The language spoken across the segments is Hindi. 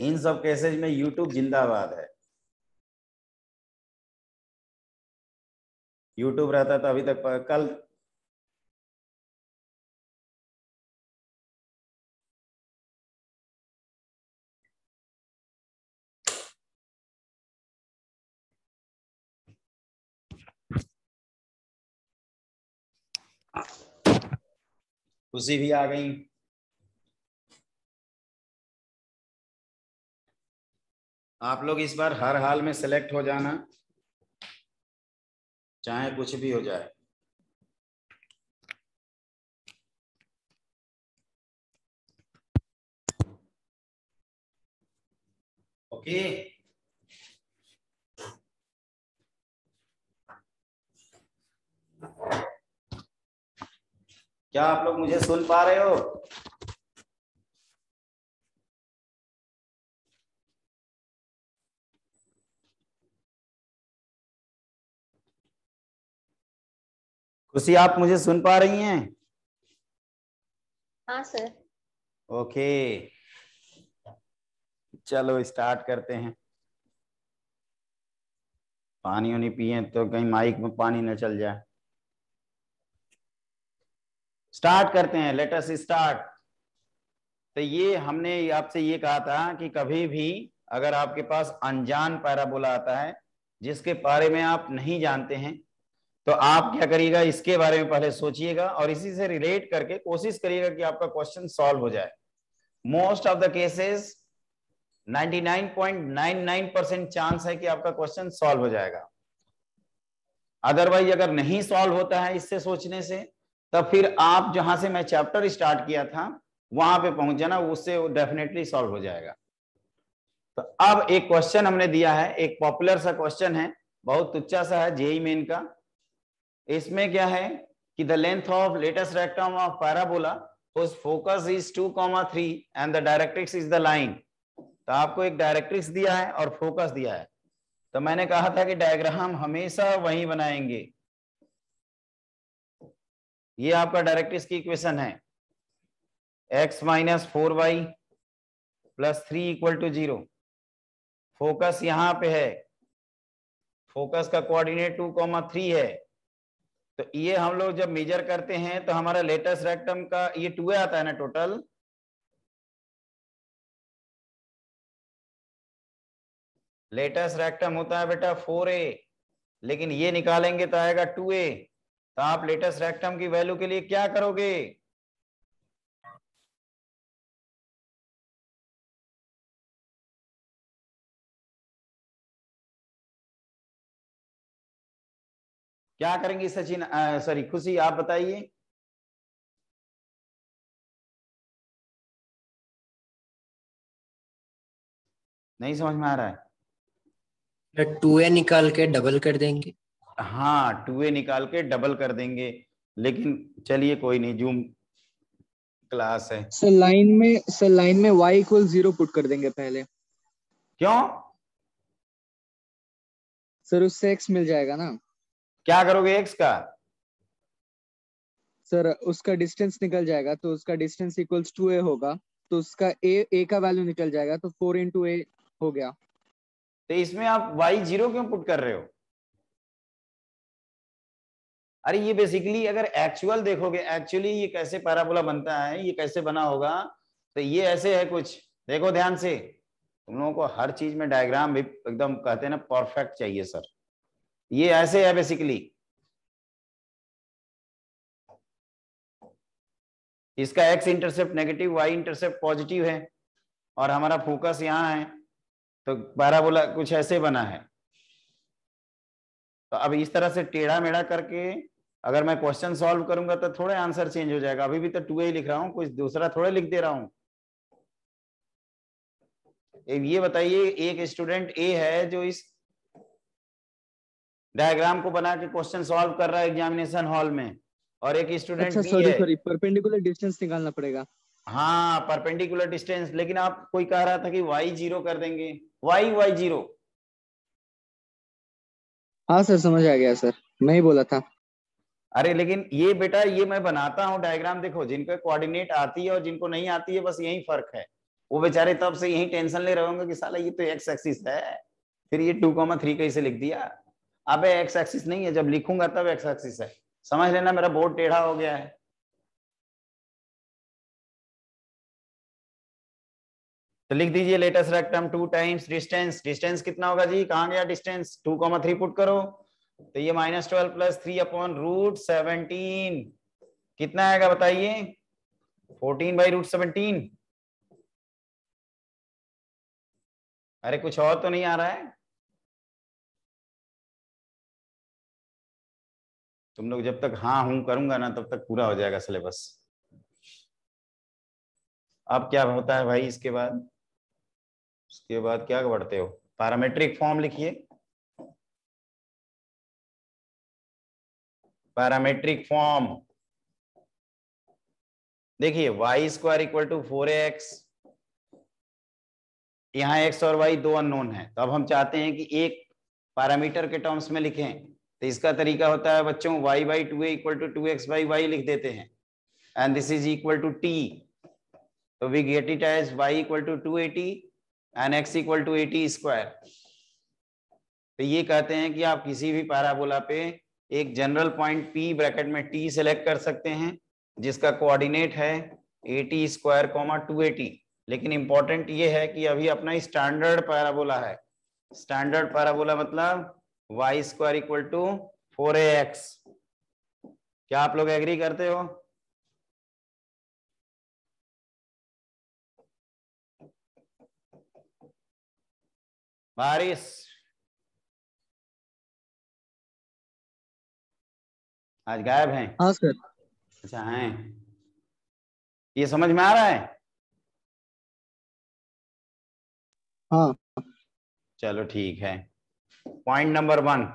इन सब केसेज में यूट्यूब जिंदाबाद है। यूट्यूब रहता तो अभी तक कल खुशी भी आ गई। आप लोग इस बार हर हाल में सिलेक्ट हो जाना, चाहे कुछ भी हो जाए। ओके। क्या आप लोग मुझे सुन पा रहे हो? खुशी, आप मुझे सुन पा रही हैं? हाँ सर। ओके, चलो स्टार्ट करते हैं। पानी वानी पिए तो कहीं माइक में पानी न चल जाए। स्टार्ट करते हैं, लेट अस स्टार्ट। तो ये हमने आपसे ये कहा था कि कभी भी अगर आपके पास अनजान पैराबोला आता है जिसके बारे में आप नहीं जानते हैं, तो आप क्या करिएगा, इसके बारे में पहले सोचिएगा और इसी से रिलेट करके कोशिश करिएगा कि आपका क्वेश्चन सॉल्व हो जाए। Most of the cases 99.99% chance है कि आपका क्वेश्चन सॉल्व हो जाएगा। अदरवाइज अगर नहीं सॉल्व होता है इससे सोचने से, तब फिर आप जहां से मैं चैप्टर स्टार्ट किया था वहां पे पहुंच जाना, उससे डेफिनेटली सॉल्व हो जाएगा। तो अब एक क्वेश्चन हमने दिया है, एक पॉपुलर सा क्वेश्चन है, बहुत तुच्चा सा है, जेईई मेन का। इसमें क्या है कि the length of latus rectum of parabola whose focus is 2,3 and the directrix is the line। तो आपको एक डायरेक्ट्रिक्स दिया है और फोकस दिया है, तो मैंने कहा था कि डायग्राम हमेशा वही बनाएंगे। ये आपका डायरेक्ट्रिक्स की इक्वेशन है, x - 4y + 3 = 0। फोकस यहां पे है, फोकस का कोऑर्डिनेट 2,3 है। तो ये हम लोग जब मेजर करते हैं तो हमारा लेटेस्ट रेक्टम का ये 2a आता है ना टोटल। लेटेस्ट रेक्टम होता है बेटा 4a, लेकिन ये निकालेंगे तो आएगा 2a। तो आप लेटेस्ट रेक्टम की वैल्यू के लिए क्या करोगे? क्या करेंगे सचिन, सॉरी खुशी, आप बताइए। नहीं समझ में आ रहा है? 2a निकाल के डबल कर देंगे। हाँ, 2a निकाल के डबल कर देंगे, लेकिन चलिए कोई नहीं, जूम क्लास है। सर लाइन में y = 0 पुट कर देंगे पहले। क्यों? सर उससे x मिल जाएगा ना। क्या करोगे x का? सर उसका डिस्टेंस निकल जाएगा, तो उसका डिस्टेंस = 2a होगा, तो उसका a का वैल्यू निकल जाएगा, तो 4 × a हो गया। तो इसमें आप y 0 क्यों पुट कर रहे हो? अरे ये बेसिकली अगर एक्चुअल देखोगे, एक्चुअली ये कैसे पैराबोला बनता है, ये कैसे बना होगा, तो ये ऐसे है कुछ, देखो ध्यान से। तुम लोगों को हर चीज में डायग्राम भी एकदम कहते हैं ना परफेक्ट चाहिए सर। ये ऐसे है बेसिकली, इसका x intercept negative, y intercept positive है और हमारा फोकस यहाँ है, तो पैराबोला कुछ ऐसे बना है। तो अब इस तरह से टेढ़ा मेढ़ा करके अगर मैं क्वेश्चन सॉल्व करूंगा तो थोड़े आंसर चेंज हो जाएगा। अभी भी तो 2a लिख रहा हूं, कुछ दूसरा थोड़े लिख दे रहा हूं। ये बताइए, एक स्टूडेंट ए है जो इस डायग्राम को बना के क्वेश्चन सॉल्व कर रहा है एग्जामिनेशन हॉल में, और एक स्टूडेंट अच्छा बी है। सॉरी, परपेंडिकुलर डिस्टेंस निकालना पड़ेगा। हाँ, परपेंडिकुलर डिस्टेंस, लेकिन आप कोई कह रहा था कि y 0 कर देंगे, y 0। हाँ सर समझ आ गया सर, मैं ही बोला था। अरे लेकिन ये बेटा, ये मैं बनाता हूँ डायग्राम, देखो जिनको कोऑर्डिनेट आती है और जिनको नहीं आती है, बस यही फर्क है। वो बेचारे तब से यही टेंशन ले रहे होंगे कि साला ये तो एक्स एक्सिस है, फिर ये 2,3 कैसे लिख दिया। अबे एक्स एक्सिस नहीं है, जब लिखूंगा तब एक्स एक्सिस है। समझ लेना मेरा बोर्ड टेढ़ा हो गया है। तो लिख दीजिए latus rectum 2 times distance. Distance कितना होगा जी, कहां गया डिस्टेंस, 2,3 पुट करो तो ये -12 + 3/√17 कितना आएगा बताइए, 14/√17। अरे कुछ और तो नहीं आ रहा है? तुम लोग जब तक हाँ हूं करूंगा ना तब तक पूरा हो जाएगा सिलेबस। अब क्या होता है भाई इसके बाद, उसके बाद क्या पढ़ते हो, पैरामेट्रिक फॉर्म लिखिए। पैरामेट्रिक फॉर्म देखिए, y² = 4x, यहाँ x और y दो अननोन है, तो अब हम चाहते हैं कि एक पैरामीटर के टर्म्स में लिखें। तो इसका तरीका होता है बच्चों, y/2a = 2x/y लिख देते हैं, and this is equal to t, तो we get it as y = 280 and x = 80²। तो ये कहते हैं कि आप किसी भी पैराबोला पे एक जनरल पॉइंट p ब्रैकेट में t सेलेक्ट कर सकते हैं, जिसका कोऑर्डिनेट है 80², 280। लेकिन इंपॉर्टेंट ये है कि अभी अपना स्टैंडर्ड पैराबोला है। स्टैंडर्ड पैराबोला मतलब y² = 4ax। क्या आप लोग एग्री करते हो? बारिश आज गायब हैं? हाँ सर। अच्छा हैं, ये समझ में आ रहा है? हाँ। चलो ठीक है। Point number 1।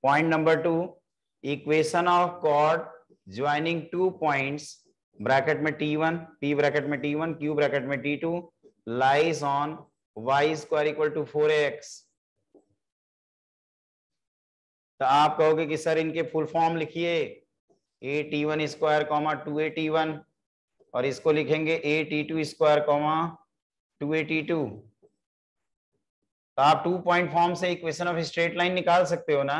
Point number 2, equation of chord joining 2 points bracket में T1, P ब्रैकेट में T1, Q ब्रैकेट में T2 lies on y² = 4ax। तो आप कहोगे कि सर इनके फुल फॉर्म लिखिए, aT1², 2aT1, और इसको लिखेंगे aT2², 2aT2। तो आप 2 पॉइंट फॉर्म से इक्वेशन ऑफ स्ट्रेट लाइन निकाल सकते हो ना।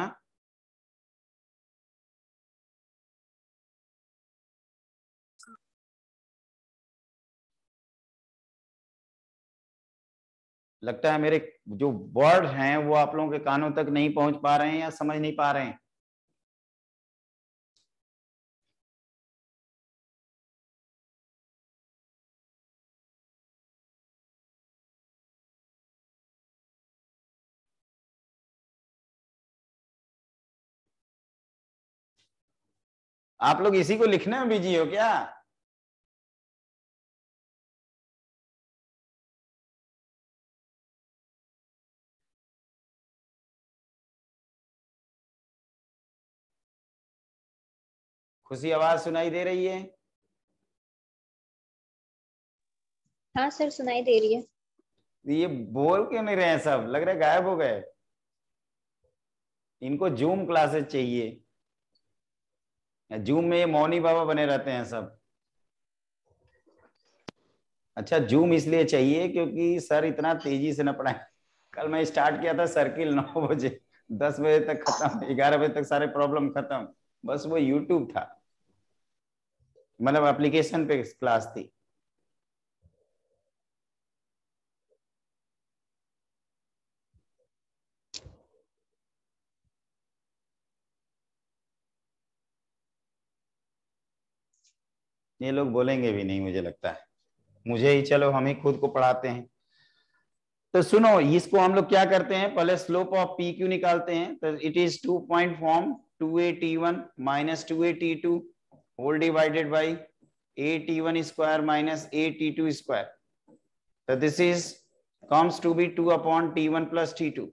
लगता है मेरे जो वर्ड हैं वो आप लोगों के कानों तक नहीं पहुंच पा रहे हैं या समझ नहीं पा रहे हैं। आप लोग इसी को लिखने में बिजी हो क्या? खुशी आवाज सुनाई दे रही है? हाँ सर सुनाई दे रही है। ये बोल क्यों नहीं रहे हैं सब, लग रहा है गायब हो गए। इनको जूम क्लासेस चाहिए, जूम में ये मौनी बाबा बने रहते हैं सब। अच्छा जूम इसलिए चाहिए क्योंकि सर इतना तेजी से न पढ़ाए। कल मैं स्टार्ट किया था सर्किल 9 बजे, 10 बजे तक खत्म, 11 बजे तक सारे प्रॉब्लम खत्म। बस वो यूट्यूब था, मतलब एप्लीकेशन पे क्लास थी। ये लोग बोलेंगे भी नहीं मुझे लगता है, मुझे ही, चलो हम ही खुद को पढ़ाते हैं। तो सुनो, इसको हम लोग क्या करते हैं, पहले स्लोप ऑफ पी क्यू निकालते हैं। तो it is 2 point form 2aT1 - 2aT2 whole divided by aT1² - aT2²। तो this is comes to be 2/T1 + T2।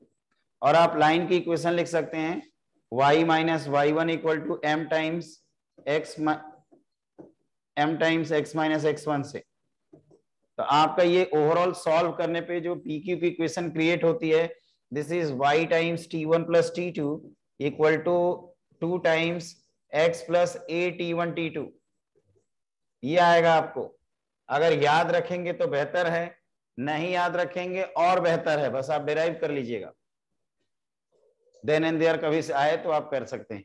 और आप लाइन की इक्वेशन लिख सकते हैं y - y1 = m times x - x1 से। तो आपका ये ओवरऑल सॉल्व करने पे जो PQ की इक्वेशन क्रिएट होती है, this is y × T1 + T2 = 2 × x + aT1 T2। ये आएगा आपको। अगर याद रखेंगे तो बेहतर है, नहीं याद रखेंगे और बेहतर है, बस आप डिराइव कर लीजिएगा, देन एंड देयर कभी से आए तो आप कर सकते हैं।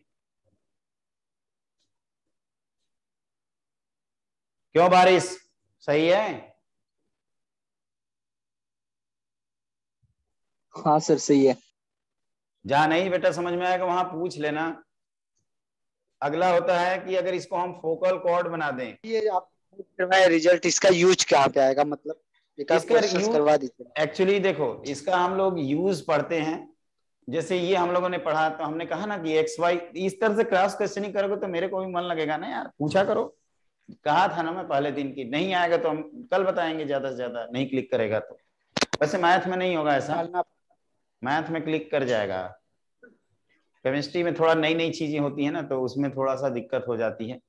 क्यों बारिश, सही है? हाँ सर सही है। जहां नहीं बेटा समझ में आएगा वहां पूछ लेना। अगला होता है कि अगर इसको हम फोकल कॉर्ड बना दें, ये आप रिजल्ट इसका यूज क्या पे आएगा, मतलब इसका प्रोसेस करवा दीजिए। एक्चुअली देखो इसका हम लोग यूज पढ़ते हैं, जैसे ये हम लोगों ने पढ़ा तो हमने कहा ना कि एक्स वाई, इस तरह से क्रॉस क्वेश्चनिंग करोगे तो मेरे को भी मन लगेगा ना यार, पूछा करो। कहा था ना मैं पहले दिन की, नहीं आएगा तो हम कल बताएंगे, ज्यादा से ज्यादा नहीं क्लिक करेगा तो। वैसे मैथ में नहीं होगा ऐसा, मैथ में क्लिक कर जाएगा, केमिस्ट्री में थोड़ा नई नई चीजें होती है ना तो उसमें थोड़ा सा दिक्कत हो जाती है।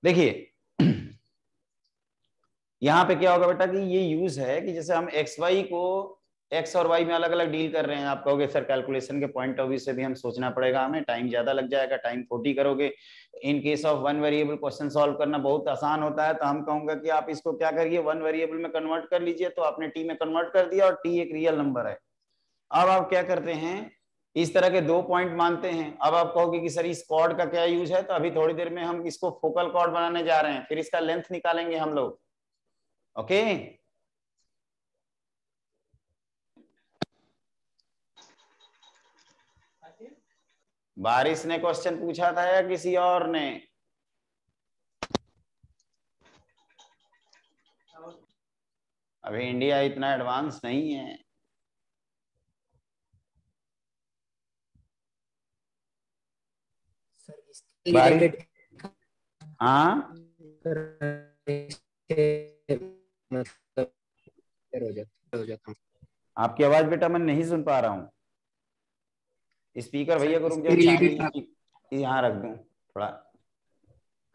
देखिए यहाँ पे क्या होगा बेटा कि ये यूज है कि जैसे हम एक्स वाई को, एक्स और वाई में अलग अलग डील कर रहे हैं, आप कहोगे सर कैलकुलेशन के पॉइंट ऑफ व्यू से भी हम सोचना पड़ेगा, हमें टाइम ज्यादा लग जाएगा, टाइम 40 करोगे। In case of one variable question solve करना बहुत आसान होता है, तो हम कहूंगा कि आप इसको क्या करिए, वन वेरिएबल में कन्वर्ट कर लीजिए। तो आपने टी में कन्वर्ट कर दिया और टी एक रियल नंबर है। अब आप क्या करते हैं, इस तरह के दो पॉइंट मानते हैं। अब आप कहोगे कि सर इस कॉर्ड का क्या यूज है, तो अभी थोड़ी देर में हम इसको फोकल कॉर्ड बनाने जा रहे हैं, फिर इसका लेंथ निकालेंगे हम लोग। ओके बारिश ने क्वेश्चन पूछा था या किसी और ने? अभी इंडिया इतना एडवांस नहीं है। सर इसके बारिश, रिलेटेड हाँ मतलब हो जाता। आपकी आवाज बेटा मैं नहीं सुन पा रहा हूँ। स्पीकर भैया को रुक इसके जाओ, रिलेटेड चाबी यहाँ रख दूं थोड़ा।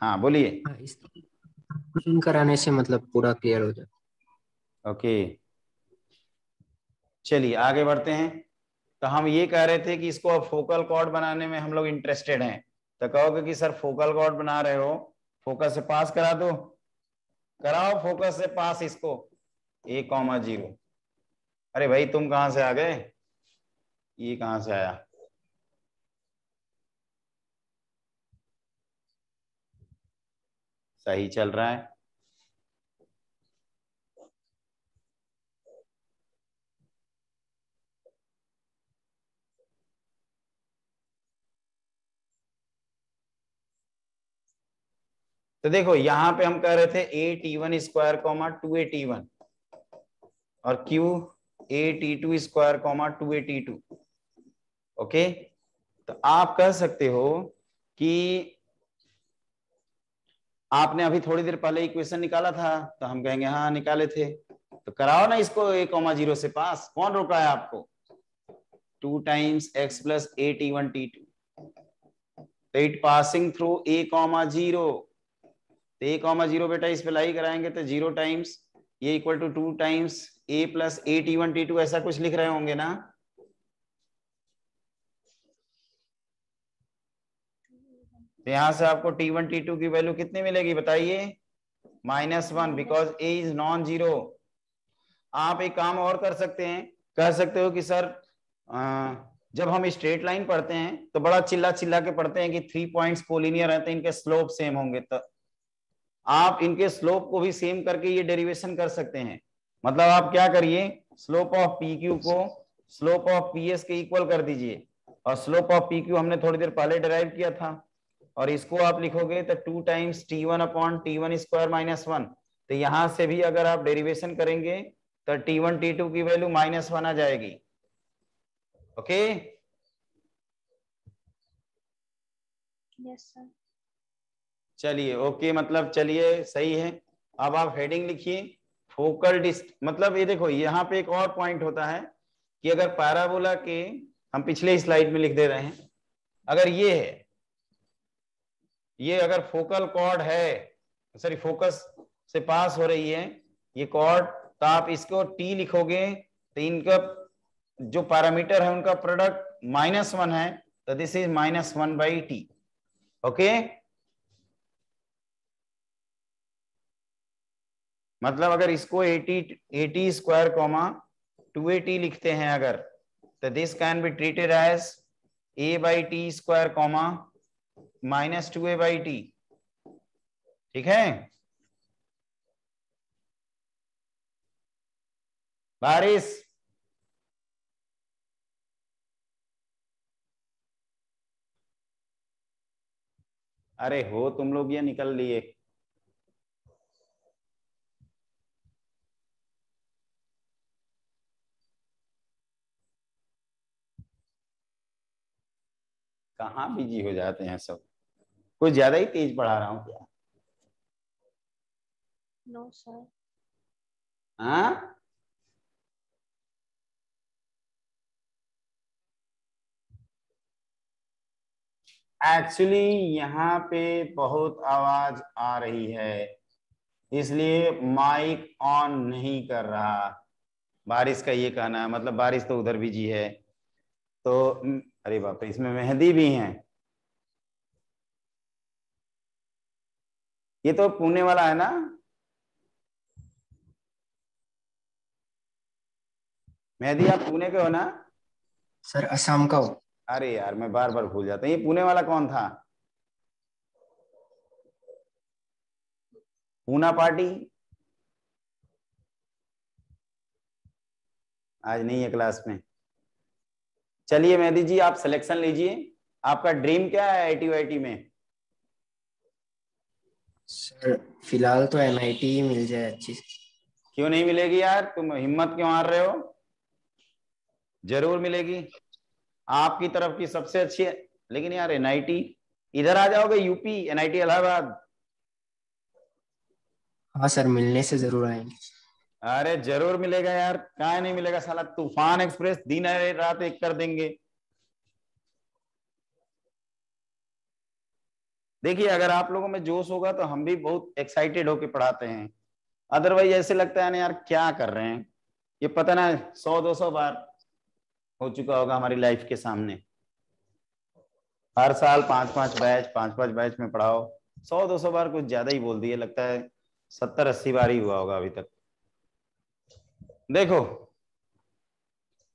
हाँ बोलिए। हाँ, इसको कराने से मतलब पूरा क्लियर हो जाता। ओके चलिए आगे बढ़ते हैं। तो हम ये कह रहे थे कि इसको अब फोकल कॉर्ड बनाने में हम लोग इंटरेस्टेड हैं। तो कहोगे कि सर फोकल कॉर्ड बना रहे हो, फोकस से पास करा दो, कराओ फोकस से पास इसको, a,0। अरे भाई तुम कहां से आ गए, ये कहां से आया? सही चल रहा है। तो देखो यहां पे हम कह रहे थे a t1 square comma 2a t1 और q a t2 square comma 2a t2। Okay तो आप कह सकते हो कि आपने अभी थोड़ी देर पहले इक्वेशन निकाला था, तो हम कहेंगे हाँ निकाले थे। तो कराओ ना इसको a,0 से पास, कौन रोका है आपको? 2 times x plus a t1 t2, तो इट पासिंग थ्रू a,0। तो a,0 बेटा इस पे लाई कराएंगे तो 0 टाइम्स ये equal to 2 times a plus a,t1 t2, ऐसा कुछ लिख रहे होंगे ना? तो यहां से आपको t1 t2 की वैल्यू कितनी मिलेगी बताइए? -1, because a is non zero. आप एक काम और कर सकते हैं, कह सकते हो कि सर जब हम स्ट्रेट लाइन पढ़ते हैं तो बड़ा चिल्ला चिल्ला के पढ़ते हैं कि 3 पॉइंट्स कोलिनियर रहते हैं, इनके स्लोप सेम होंगे। तो आप इनके स्लोप को भी सेम करके ये डेरिवेशन कर सकते हैं। मतलब आप क्या करिए, स्लोप ऑफ पी क्यू को स्लोप ऑफ पी एस के इक्वल कर दीजिए, और स्लोप ऑफ पी क्यू हमने थोड़ी देर पहले डिराइव किया था, और इसको आप लिखोगे तो 2 times t1 upon t1 square -1। तो यहां से भी अगर आप डेरिवेशन करेंगे तो t1 t2 की वैल्यू -1 आ जाएगी। Okay yes sir. चलिए ओके मतलब चलिए सही है। अब आप हेडिंग लिखिए फोकल मतलब ये देखो यहाँ पे एक और पॉइंट होता है कि अगर पैराबोला के, हम पिछले स्लाइड में लिख दे रहे हैं, अगर ये है, ये अगर फोकल कॉर्ड है, सॉरी फोकस से पास हो रही है ये कॉर्ड, तो आप इसको टी लिखोगे तो इनका जो पैरामीटर है उनका प्रोडक्ट -1 है, तो दिस इज -1/t। ओके मतलब अगर इसको 80 स्क्वायर कॉमा 280 लिखते हैं अगर, तो this can be treated as a/t square comma -2a/t। ठीक है, बारिश अरे हो तुम लोग, ये निकल लिए। कहाँ बिजी हो जाते हैं सब, कुछ ज्यादा ही तेज पढ़ा रहा हूँ क्या? No, sir. हाँ, एक्चुअली यहाँ पे बहुत आवाज आ रही है, इसलिए माइक ऑन नहीं कर रहा। बारिश का ये कहना है, मतलब बारिश तो उधर बिजी है तो अरे बाप रे, इसमें मेहंदी भी है। ये तो पुणे वाला है ना? मेहंदी आप पुणे के हो ना? सर असम का हो। अरे यार मैं बार बार भूल जाता हूँ, ये पुणे वाला कौन था? पूना पार्टी आज नहीं है क्लास में। चलिए मेहदी जी आप सिलेक्शन लीजिए, आपका ड्रीम क्या है आईटी वाईटी में? सर फिलहाल तो एनआईटी ही मिल जाए अच्छी। क्यों नहीं मिलेगी यार, तुम हिम्मत क्यों हार रहे हो? जरूर मिलेगी, आपकी तरफ की सबसे अच्छी है। लेकिन यार एनआईटी, इधर आ जाओगे यूपी, एनआईटी इलाहाबाद। हाँ सर, मिलने से जरूर आएंगे। अरे जरूर मिलेगा यार, काहे नहीं मिलेगा, साला तूफान एक्सप्रेस दिन रात एक कर देंगे। देखिए अगर आप लोगों में जोश होगा तो हम भी बहुत एक्साइटेड होके पढ़ाते हैं, अदरवाइज ऐसे लगता है ना यार क्या कर रहे हैं। ये पता ना 100-200 बार हो चुका होगा हमारी लाइफ के सामने। हर साल 5-5 बैच में पढ़ाओ, 100-200 बार कुछ ज्यादा ही बोल दिए, लगता है 70-80 बार ही हुआ होगा अभी तक। देखो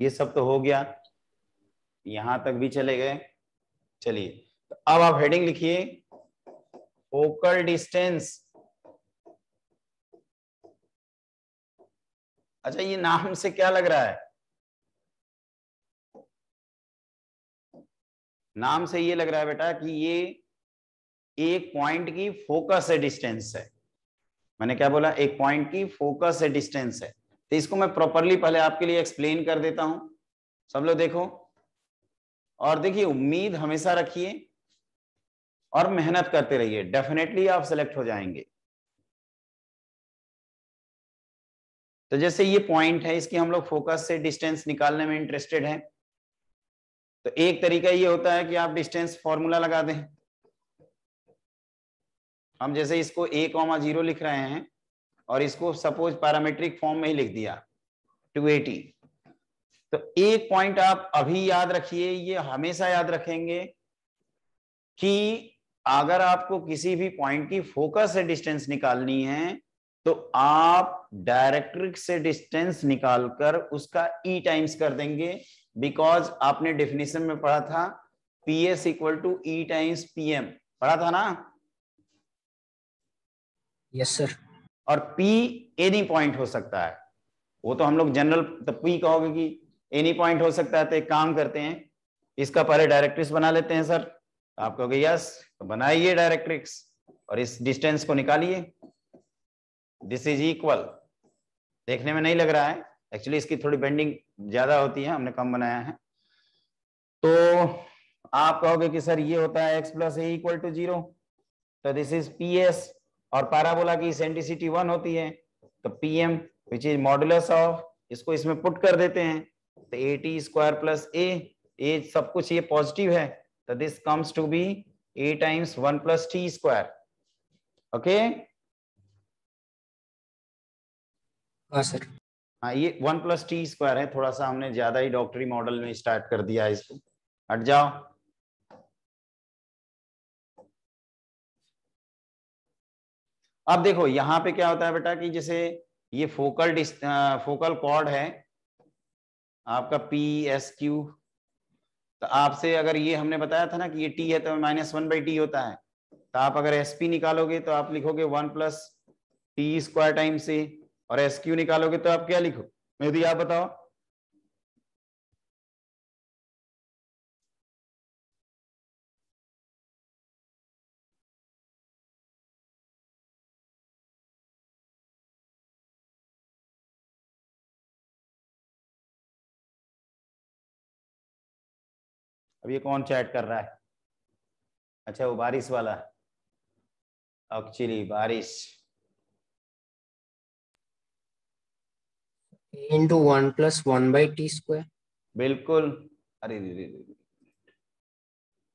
ये सब तो हो गया, यहां तक भी चले गए। चलिए तो अब आप हेडिंग लिखिए, फोकल डिस्टेंस। अच्छा ये नाम से क्या लग रहा है? नाम से ये लग रहा है बेटा कि ये एक पॉइंट की फोकस से डिस्टेंस है। मैंने क्या बोला? एक पॉइंट की फोकस से डिस्टेंस है। तो इसको मैं प्रॉपरली पहले आपके लिए एक्सप्लेन कर देता हूं, सब लोग देखो और देखिए, उम्मीद हमेशा रखिए और मेहनत करते रहिए, डेफिनेटली आप सिलेक्ट हो जाएंगे। तो जैसे ये पॉइंट है, इसकी हम लोग फोकस से डिस्टेंस निकालने में इंटरेस्टेड हैं। तो एक तरीका ये होता है कि आप डिस्टेंस फॉर्मूला लगा दें। हम जैसे इसको a,0 लिख रहे हैं और इसको सपोज पैरामीट्रिक फॉर्म में ही लिख दिया 280। तो एक पॉइंट आप अभी याद रखिए, ये हमेशा याद रखेंगे कि अगर आपको किसी भी पॉइंट की फोकस से डिस्टेंस निकालनी है तो आप डायरेक्ट्रिक्स से डिस्टेंस निकालकर उसका ई टाइम्स कर देंगे, बिकॉज आपने डेफिनेशन में पढ़ा था PS equal to e times PM, पढ़ा था ना? Yes sir. और P एनी पॉइंट हो सकता है, वो तो हम लोग जनरल तो P कहोगे कि एनी पॉइंट हो सकता है। तो एक काम करते हैं, इसका पहले डायरेक्ट्रिक्स बना लेते हैं सर। आप कहोगे यस, तो बनाइए डायरेक्ट्रिक्स और इस डिस्टेंस को निकालिए। दिस इज इक्वल, देखने में नहीं लग रहा है, एक्चुअली इसकी थोड़ी बेंडिंग ज्यादा होती है, हमने कम बनाया है। तो आप कहोगे कि सर ये होता है x plus a equal to 0, तो दिस इज PS। और पैराबोला की इसेंट्रिसिटी 1 होती है, तो PM which is modulus of, इसको इसमें पुट कर देते हैं, तो AT स्क्वायर प्लस ए सब कुछ ये पॉजिटिव है, तो this comes to be A times 1 plus T square. Okay हाँ सर। हाँ, ये 1 प्लस T स्क्वायर है, थोड़ा सा हमने ज्यादा ही डॉक्टरी मॉडल में स्टार्ट कर दिया है इसको, हट जाओ। अब देखो यहाँ पे क्या होता है बेटा कि जैसे ये फोकल कॉर्ड है आपका PSQ, तो आपसे अगर ये हमने बताया था ना कि ये T है तो -1/T होता है, तो आप अगर SP निकालोगे तो आप लिखोगे 1+T² टाइम से, और SQ निकालोगे तो आप क्या लिखो, मेहदी आप बताओ। अब ये कौन चैट कर रहा है? अच्छा वो बारिश वाला, एक्चुअली बारिश। into 1 + 1/T²। बिल्कुल, अरे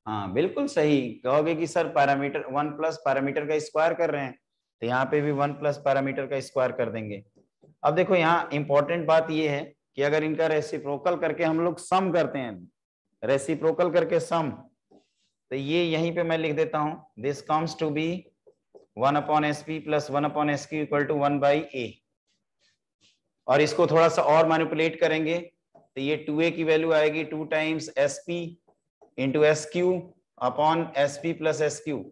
हाँ बिल्कुल सही कहोगे कि सर पैरामीटर 1+ पैरामीटर का स्क्वायर कर रहे हैं, तो यहाँ पे भी 1+ पैरामीटर का स्क्वायर कर देंगे। अब देखो यहाँ इंपॉर्टेंट बात ये है कि अगर इनका रेसिप्रोकल करके हम लोग सम करते हैं, रेसिप्रोकल करके सम, तो ये यहीं पे मैं लिख देता हूं, this comes to B 1/SP + 1/SQ = 1/A। और इसको थोड़ा सा और मैनिपुलेट करेंगे तो ये 2A की वैल्यू आएगी 2 times SP into SQ upon SP + SQ।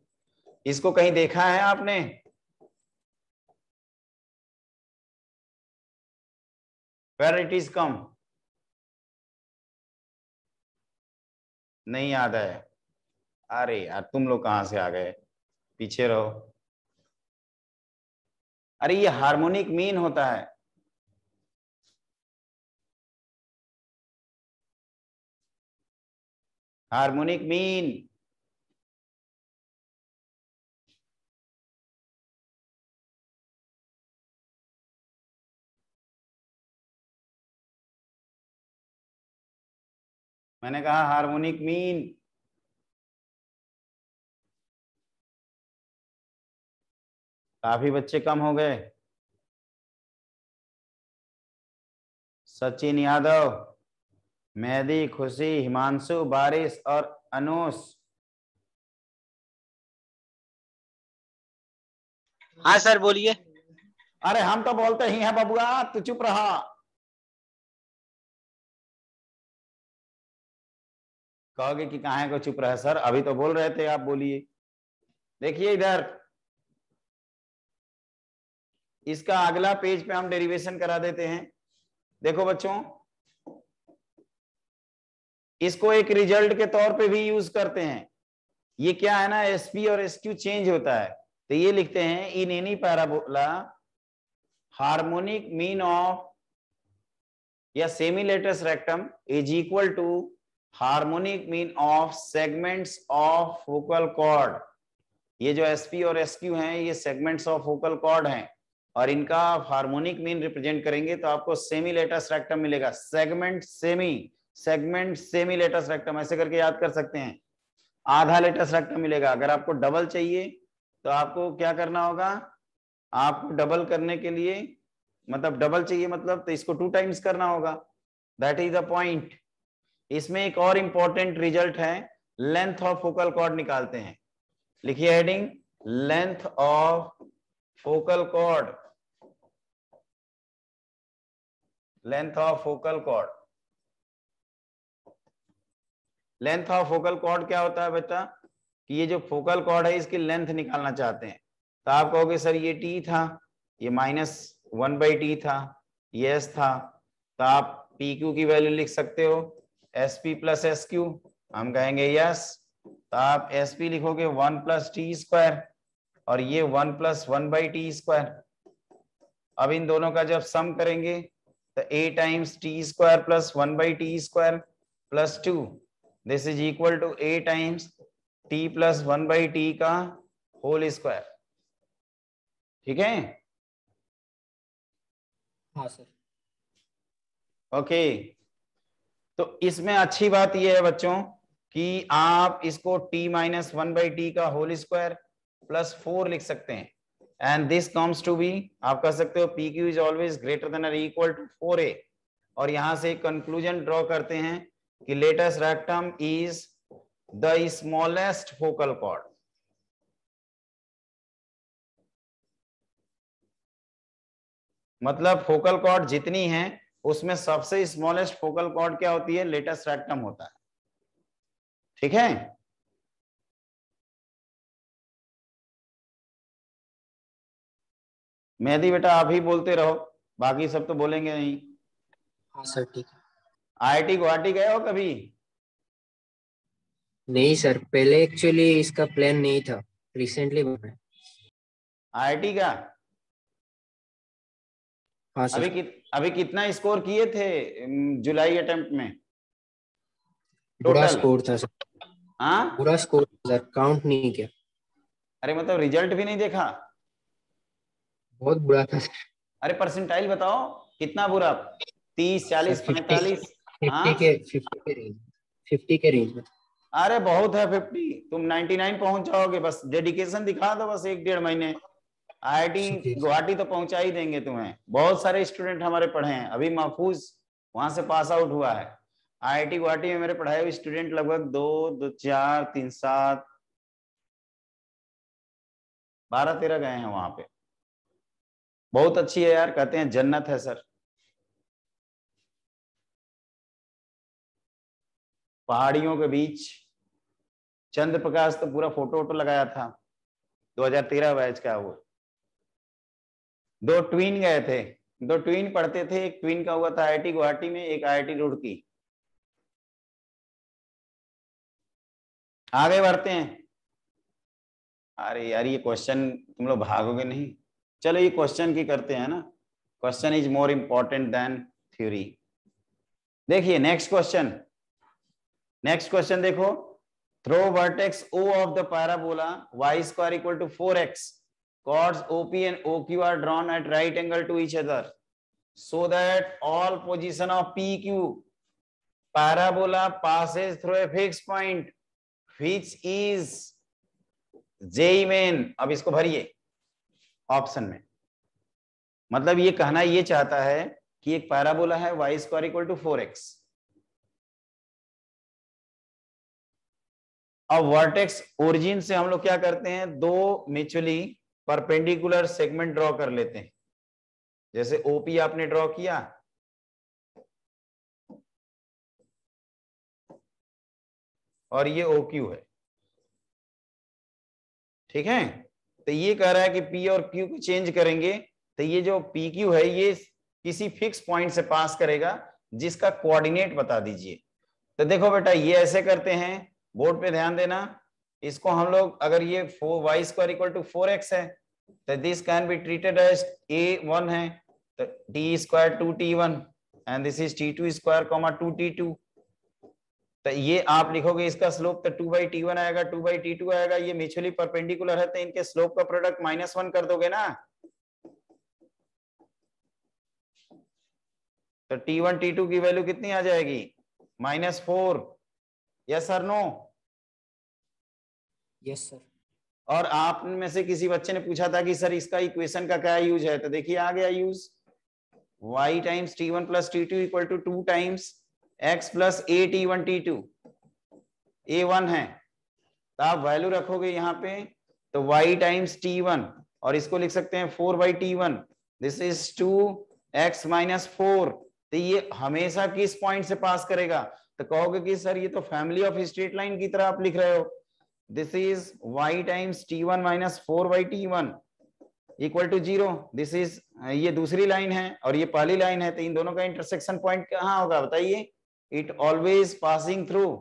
इसको कहीं देखा है आपने? Where it is come? नहीं याद है? अरे यार तुम लोग कहां से आ गए, पीछे रहो। अरे ये हार्मोनिक मीन होता है। हार्मोनिक मीन, मैंने कहा हार्मोनिक मीन। काफी बच्चे कम हो गए। सचिन यादव, मेहदी, खुशी, हिमांशु, बारिश और अनुष। हाँ सर बोलिए। अरे हम तो बोलते ही हैं बबुआ, तू चुप रहा। कहोगे कि काहे को चुप रहे सर, अभी तो बोल रहे थे आप, बोलिए। देखिए इधर, इसका अगला पेज पे हम डेरिवेशन करा देते हैं। देखो बच्चों, इसको एक रिजल्ट के तौर पे भी यूज करते हैं। ये क्या है ना, SP और SQ चेंज होता है, तो ये लिखते हैं in any parabola harmonic mean of या semi latus rectum is equal to harmonic mean of segments of focal chord. ये जो SP और SQ हैं ये सेगमेंट्स ऑफ फोकल कॉर्ड हैं, और इनका आप हार्मोनिक मीन रिप्रेजेंट करेंगे तो आपको सेमी लेटस रेक्टम मिलेगा। सेगमेंट सेमी लेटस रेक्टम ऐसे करके याद कर सकते हैं। आधा लेटस रेक्टम मिलेगा। अगर आपको डबल चाहिए तो आपको क्या करना होगा, आपको डबल करने के लिए, मतलब डबल चाहिए मतलब तो इसको 2 टाइम्स करना होगा। That is the point. इसमें एक और इंपॉर्टेंट रिजल्ट है, लेंथ ऑफ फोकल कॉर्ड निकालते हैं। लिखिए heading, length of focal cord. Length of focal cord, length of focal cord क्या होता है बेटा कि ये जो फोकल कॉर्ड है इसकी लेंथ निकालना चाहते हैं। तो आप कहोगे सर ये T था, ये -1/T था, ये S था, तो आप PQ की वैल्यू लिख सकते हो SP + SQ। हम कहेंगे यस, तो आप SP लिखोगे 1+T², और ये 1 + 1/T²। अब इन दोनों का जब सम करेंगे तो A times T² + 1/T² + 2, this is equal to A times T + 1/T का होल स्क्वायर। ठीक है? हाँ सर। ओके, तो इसमें अच्छी बात यह है बच्चों कि आप इसको T - 1/T का होल स्क्वायर + 4 लिख सकते हैं, and this comes to be, आप कह सकते हो PQ is always greater than और इक्वल टू 4A। और यहां से कंक्लूजन ड्रॉ करते हैं कि latus rectum is the smallest focal chord. मतलब फोकल कॉर्ड जितनी है उसमें सबसे स्मॉलेस्ट फोकल कॉर्ड क्या होती है? लेटस रेक्टम होता है। ठीक है, मेहदी बेटा आप ही बोलते रहो, बाकी सब तो बोलेंगे नहीं। हाँ सर ठीक है। IIT गुवाहाटी गए हो कभी? नहीं सर, पहले एक्चुअली इसका प्लान नहीं था, रिसेंटली बना है। IIT का हाँ सर। अभी कितना स्कोर किए थे जुलाई अटेम्प्ट में बुरा टोटल? स्कोर था सर, हाँ, बुरा स्कोर सर, काउंट नहीं किया। अरे मतलब रिजल्ट भी नहीं देखा? बहुत बुरा था सर। अरे परसेंटाइल बताओ कितना बुरा? 30, सर 40, 45? 50 हाँ, के 50 के रेंज, 50 के रेंज में। अरे बहुत है 50, तुम 99 पहुंच जाओगे, बस डेडिकेशन दिखा दो, बस 1-1.5 महीने। IIT गुवाहाटी तो पहुंचा ही देंगे तुम्हें। बहुत सारे स्टूडेंट हमारे पढ़े हैं, अभी महफूज वहां से पास आउट हुआ है। IIT गुवाहाटी में मेरे पढ़ाए हुए स्टूडेंट लगभग 2, 4, 3, 7, 12-13 गए हैं वहां पे। बहुत अच्छी है यार, कहते हैं जन्नत है सर। पहाड़ियों के बीच। चंद्र प्रकाश तो पूरा फोटो वोटो लगाया था, 2013 बैच का वो। 2 ट्वीन गए थे, 2 ट्वीन पढ़ते थे, एक ट्वीन का हुआ था IIT गुवाहाटी में, एक IIT रुड़की। आगे बढ़ते हैं। अरे यार ये क्वेश्चन तुम लोग भागोगे नहीं। चलो ये क्वेश्चन की करते हैं ना, question is more important than theory. देखिए नेक्स्ट क्वेश्चन, नेक्स्ट क्वेश्चन देखो। Through vertex O of the parabola y square equal to 4x, chords OP and OQ are drawn at right angle to each other so that all position of PQ parabola passes through a fixed point which is J main। अब इसको भरिए ऑप्शन में। मतलब ये कहना ये चाहता है कि एक पैराबोला है y square equal to 4x, अब वर्टेक्स ओरिजिन से हम लोग क्या करते हैं, 2 म्यूचुअली परपेंडिकुलर सेगमेंट ड्रॉ कर लेते हैं। जैसे OP आपने ड्रॉ किया, और ये OQ है। ठीक है, तो ये कह रहा है कि P और Q को चेंज करेंगे तो ये जो PQ है ये किसी फिक्स पॉइंट से पास करेगा, जिसका कोऑर्डिनेट बता दीजिए। तो देखो बेटा ये ऐसे करते हैं, बोर्ड पे ध्यान देना। इसको हम लोग अगर ये 4y square equal to 4x है तो this can be treated as A1 है तो t square 2t1 and this is t2 square 2t2। तो ये आप लिखोगे इसका स्लोप तो 2/t1 आएगा, 2/t2 आएगा। ये म्यूचुअली परपेंडिकुलर है तो इनके स्लोप का प्रोडक्ट -1 कर दोगे ना, तो t1 t2 की वैल्यू कितनी आ जाएगी? -4। Yes sir no? Yes sir. और आप में से किसी बच्चे ने पूछा था कि सर इसका इक्वेशन का क्या यूज है, तो देखिए आ गया use. y times t1 plus t2 equal to 2 times x plus a t1 a1 है, तो आप वैल्यू रखोगे यहाँ पे तो y टाइम्स t1 और इसको लिख सकते हैं 4/t1, this is 2x minus 4। तो ये हमेशा किस पॉइंट से पास करेगा? तो कहोगे कि सर ये तो फैमिली ऑफ स्ट्रेट लाइन की तरह आप लिख रहे हो। This is y times t1 minus 4/t1 equal to 0। This is, ये दूसरी लाइन है और ये पहली लाइन है, तो इन दोनों का इंटरसेक्शन पॉइंट कहाँ होगा बताइए? It always passing through.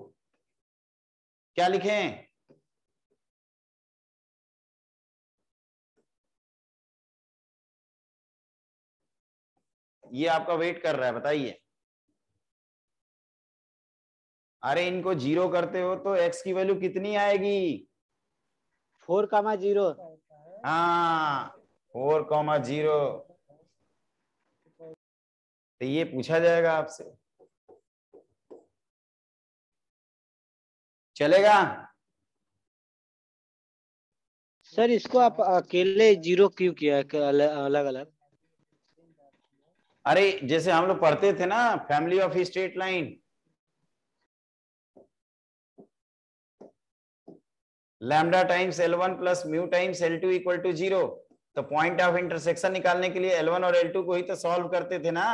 क्या लिखें? ये आपका वेट कर रहा है, बताइए। अरे इनको 0 करते हो तो x की वैल्यू कितनी आएगी? 4,0। हाँ 4,0। तो ये पूछा जाएगा आपसे, चलेगा? सर इसको आप अकेले 0 क्यों किया अलग अलग? अरे जैसे हम लोग पढ़ते थे ना family of straight line, lambda times L1 plus mu times L2 equal to 0। तो पॉइंट ऑफ इंटरसेक्शन निकालने के लिए L1 और L2 को ही तो सॉल्व करते थे ना।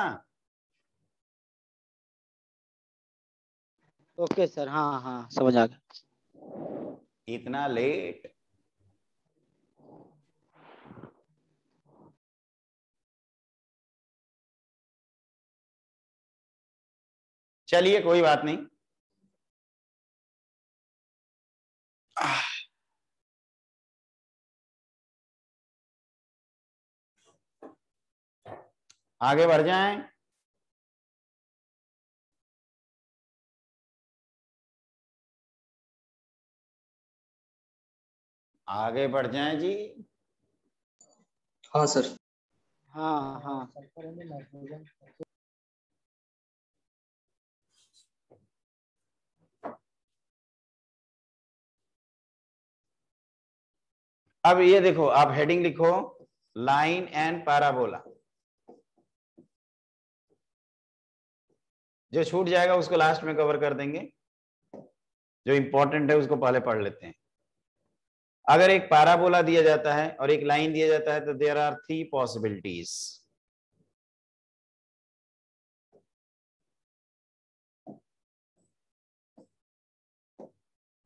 ओके सर, हाँ हाँ समझ आ गया। इतना लेट? चलिए कोई बात नहीं। आगे बढ़ जाएं। आगे बढ़ जाएं जी। हाँ सर। हाँ हाँ अब ये देखो, आप हेडिंग लिखो लाइन एंड पैराबोला। जो छूट जाएगा उसको लास्ट में कवर कर देंगे, जो इंपॉर्टेंट है उसको पहले पढ़ लेते हैं। अगर एक पैराबोला दिया जाता है और एक लाइन दिया जाता है तो देयर आर 3 पॉसिबिलिटीज।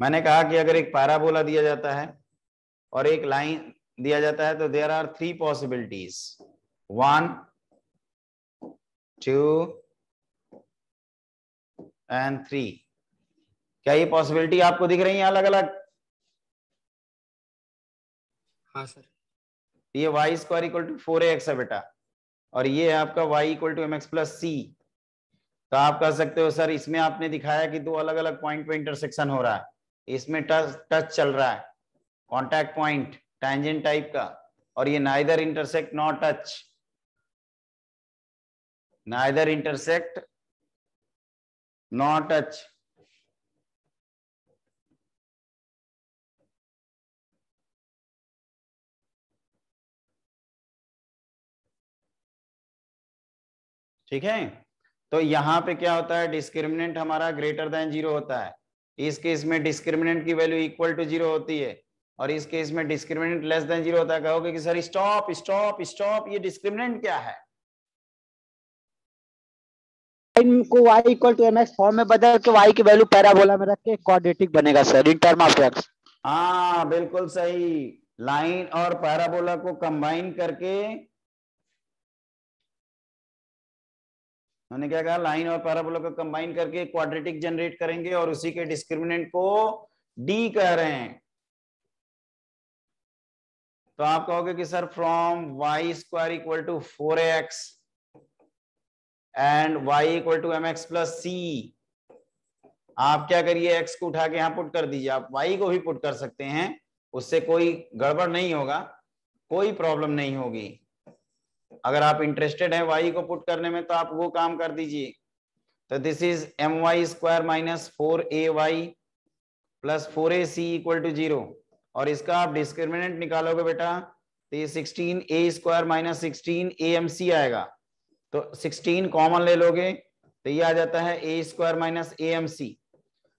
मैंने कहा कि अगर एक पैराबोला दिया जाता है और एक लाइन दिया जाता है तो देयर आर 3 पॉसिबिलिटीज, 1, 2 एंड 3। क्या ये पॉसिबिलिटी आपको दिख रही है अलग अलग? हाँ सर। ये y square equal to 4ax है बेटा, और ये आपका y equal to mx plus c। तो आप कह सकते हो सर इसमें आपने दिखाया कि 2 अलग अलग पॉइंट पे इंटरसेक्शन हो रहा है, इसमें टच चल रहा है, कॉन्टैक्ट पॉइंट टैंजेंट टाइप का, और ये neither intersect not touch, neither intersect not touch. ठीक है, तो यहां पे क्या होता है, डिस्क्रिमिनेंट हमारा ग्रेटर देन 0 होता है। इस केस में डिस्क्रिमिनेंट की वैल्यू इक्वल टू 0 होती है, और इस केस में डिस्क्रिमिनेंट लेस देन 0 होता है। कहोगे कि सर स्टॉप स्टॉप स्टॉप, ये डिस्क्रिमिनेंट क्या है? को y equal to mx form में बदल के y की वैल्यू पैराबोला में रख के क्वाड्रेटिक बनेगा sir in term of x। हाँ बिल्कुल सही, लाइन और पैराबोला को कंबाइन करके, मैंने क्या कहा, लाइन और पैराबोला को कंबाइन करके क्वाड्रेटिक जनरेट करेंगे, और उसी के डिस्क्रिमिनेंट को d कह रहे हैं। तो आप कहोगे कि sir from y square equal to 4ax and y equal to mx plus c, आप क्या करिए, x को उठा के यहां पुट कर दीजिए। आप y को भी पुट कर सकते हैं, उससे कोई गड़बड़ नहीं होगा, कोई प्रॉब्लम नहीं होगी। अगर आप इंटरेस्टेड हैं y को पुट करने में तो आप वो काम कर दीजिए। तो this is my square minus 4ay plus 4ac equal to 0, और इसका आप डिस्क्रिमिनेंट निकालोगे बेटा तो ये 16a स्क्वायर माइनस 16amc आएगा। तो 16 कॉमन ले लोगे तो ये आ जाता है a स्क्वायर माइनस amc।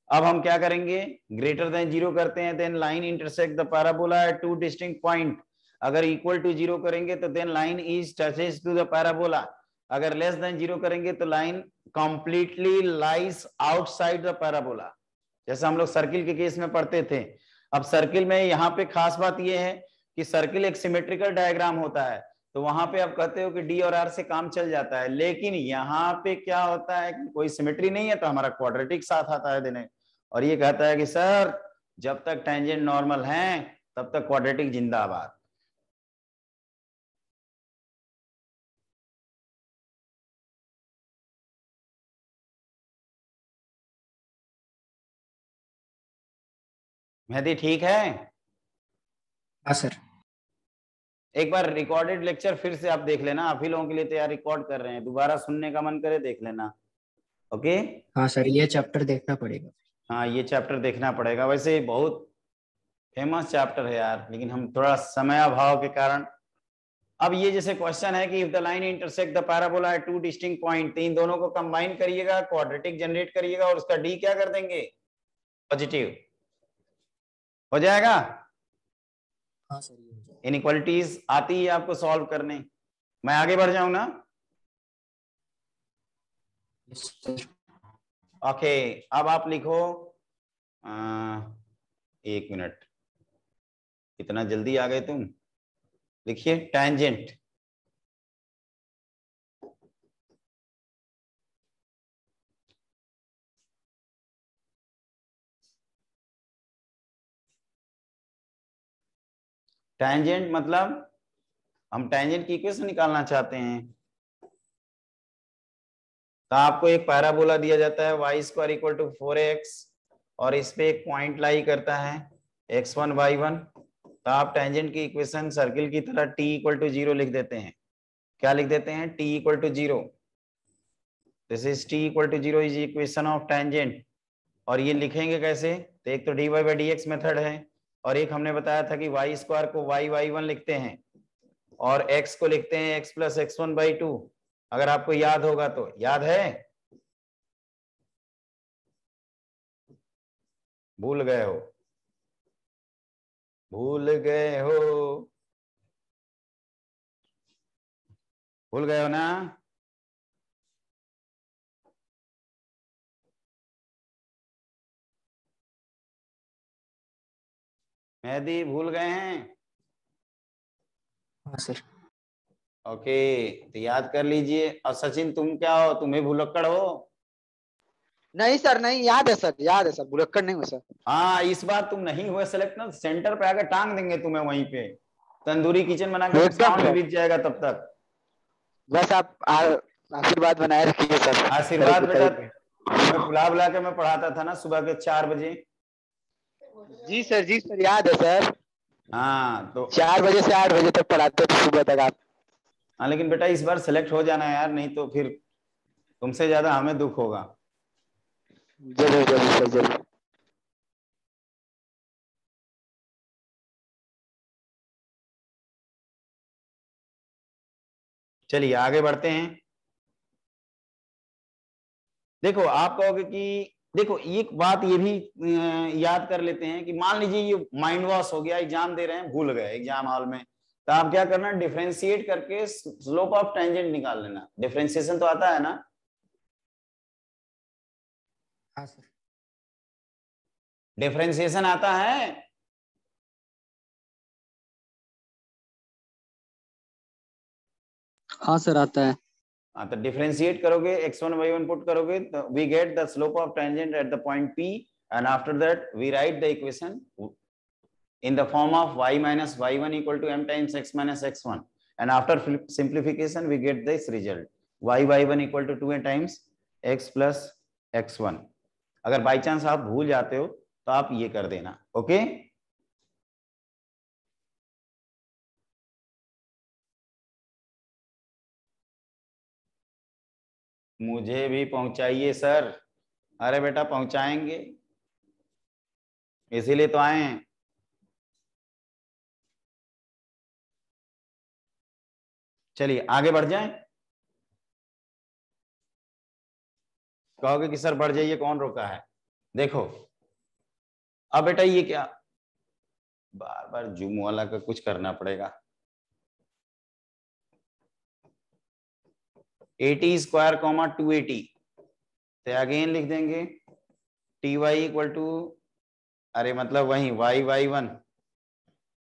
अब हम क्या करेंगे, ग्रेटर देन 0 करते हैं, then line intersect the parabola at 2 distinct point. अगर इक्वल टू 0 करेंगे तो then line is touches to the parabola. अगर लेस देन 0 करेंगे तो line completely lies outside the parabola, जैसे हम लोग सर्किल के केस में पढ़ते थे। अब सर्किल में यहाँ पे खास बात यह है कि सर्किल एक सिमेट्रिकल डायग्राम होता है, तो वहां पे आप कहते हो कि डी और आर से काम चल जाता है, लेकिन यहाँ पे क्या होता है कि कोई सिमेट्री नहीं है, तो हमारा क्वाड्रेटिक साथ आता है देने, और ये कहता है कि सर जब तक टेंजेंट नॉर्मल हैं तब तक क्वाड्रेटिक जिंदाबाद। मेहदी ठीक है? हाँ सर। एक बार रिकॉर्डेड लेक्चर फिर से आप देख लेना, आप ही लोगों के लिए तो यार रिकॉर्ड कर रहे हैं, दोबारा सुनने का मन करे देख लेना। ओके हाँ सर, ये चैप्टर देखना पड़ेगा। हाँ ये चैप्टर देखना पड़ेगा, वैसे बहुत फेमस चैप्टर है यार, लेकिन हम थोड़ा समय अभाव के कारण। अब ये जैसे क्वेश्चन है कि if the line intersect the parabola at 2 distinct point, तो इन दोनों को कंबाइन करिएगा, क्वाड्रेटिक जनरेट करिएगा, और उसका डी क्या कर देंगे, पॉजिटिव हो जाएगा। हाँ सर ये हो जाएगा। इनइक्वालिटीज आती है आपको सॉल्व करने। मैं आगे बढ़ जाऊं ना? Yes sir. ओके, अब आप लिखो 1 मिनट, इतना जल्दी आ गए तुम। लिखिए टेंजेंट। टेंजेंट मतलब हम टेंजेंट की इक्वेशन निकालना चाहते हैं। तो आपको एक पैराबोला दिया जाता है y square equal to 4x और इस पे एक पॉइंट लाई करता है x1 y1। तो आप टेंजेंट की इक्वेशन सर्किल की तरह t इक्वल टू 0 लिख देते हैं। क्या लिख देते हैं? t equal to 0। This is t equal to 0 is equation of tangent. और ये लिखेंगे कैसे? तो एक तो dy बाई dx मेथड है, और एक हमने बताया था कि y स्क्वायर को y y1 लिखते हैं और x को लिखते हैं x प्लस x1 बाई 2। अगर आपको याद होगा तो। याद है? भूल गए हो? भूल गए हो? भूल गए हो ना? मेहदी भूल गए हैं? हाँ सर। ओके, तो याद कर लीजिए। और सचिन तुम क्या हो? तुम्हें भुलक्कड़ हो? नहीं सर, नहीं, याद है सर, याद है सर, भुलक्कड़ नहीं हुआ सर। हाँ, इस बार तुम नहीं हुए सेलेक्ट ना, सेंटर पे आकर टांग देंगे तुम्हें वहीं पे। तंदूरी किचन बना के एकदम डिस्काउंट सर। बीत जाएगा तब तक। बस आप आशीर्वाद बनाए रखिए सर। आशीर्वाद करेंगे बेटा, करेंगे। तुम्हें बुला बुला के मैं पढ़ाता था ना सुबह के 4 बजे। जी सर, जी सर, याद है सर। हाँ तो 4 बजे से 8 बजे तक पढ़ाते थे सुबह तक आप। हाँ, लेकिन बेटा इस बार सेलेक्ट हो जाना यार, नहीं तो फिर तुमसे ज्यादा हमें दुख होगा। जरूर जरूर सर, जरूर। चलिए आगे बढ़ते हैं। देखो आप कहोगे कि देखो एक बात ये भी याद कर लेते हैं कि मान लीजिए ये माइंड वॉश हो गया, एग्जाम दे रहे हैं, भूल गए एग्जाम हॉल में, तो आप क्या करना? डिफरेंशिएट करके स्लोप ऑफ टेंजेंट निकाल लेना। डिफरेंशिएशन तो आता है ना? हाँ सर। डिफरेंशिएशन आता है? हाँ सर, आता है। हाँ, तो डिफरेंशिएट करोगे, x1 y1 पुट करोगे तो we get the slope of tangent at the point P, and after that we write the equation in the form of y minus y1 equal to m times x minus x1, and after simplification we get this result y y1 equal to 2 times x plus x1। अगर बाई चांस आप भूल जाते हो तो आप ये कर देना। ओके, मुझे भी पहुंचाइए सर। अरे बेटा पहुंचाएंगे, इसीलिए तो आए हैं। चलिए आगे बढ़ जाएं। कहोगे कि सर बढ़ जाइए, कौन रोका है? देखो अब बेटा ये क्या, बार बार जूम वाला का कुछ करना पड़ेगा। 80 स्क्वायर कॉमा 280, तो अगेन लिख देंगे टी वाई इक्वल टू, अरे मतलब वही y y one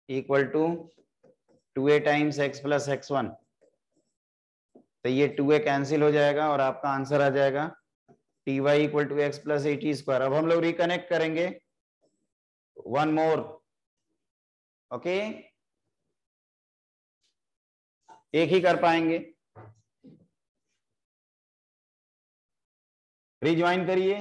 equal to 2a times x plus x1। तो ये 2a कैंसिल हो जाएगा और आपका आंसर आ जाएगा t y equal to x plus 80 square. अब हम लोग रिकनेक्ट करेंगे, वन मोर। ओके, एक ही कर पाएंगे। रिज्वाइन करिए।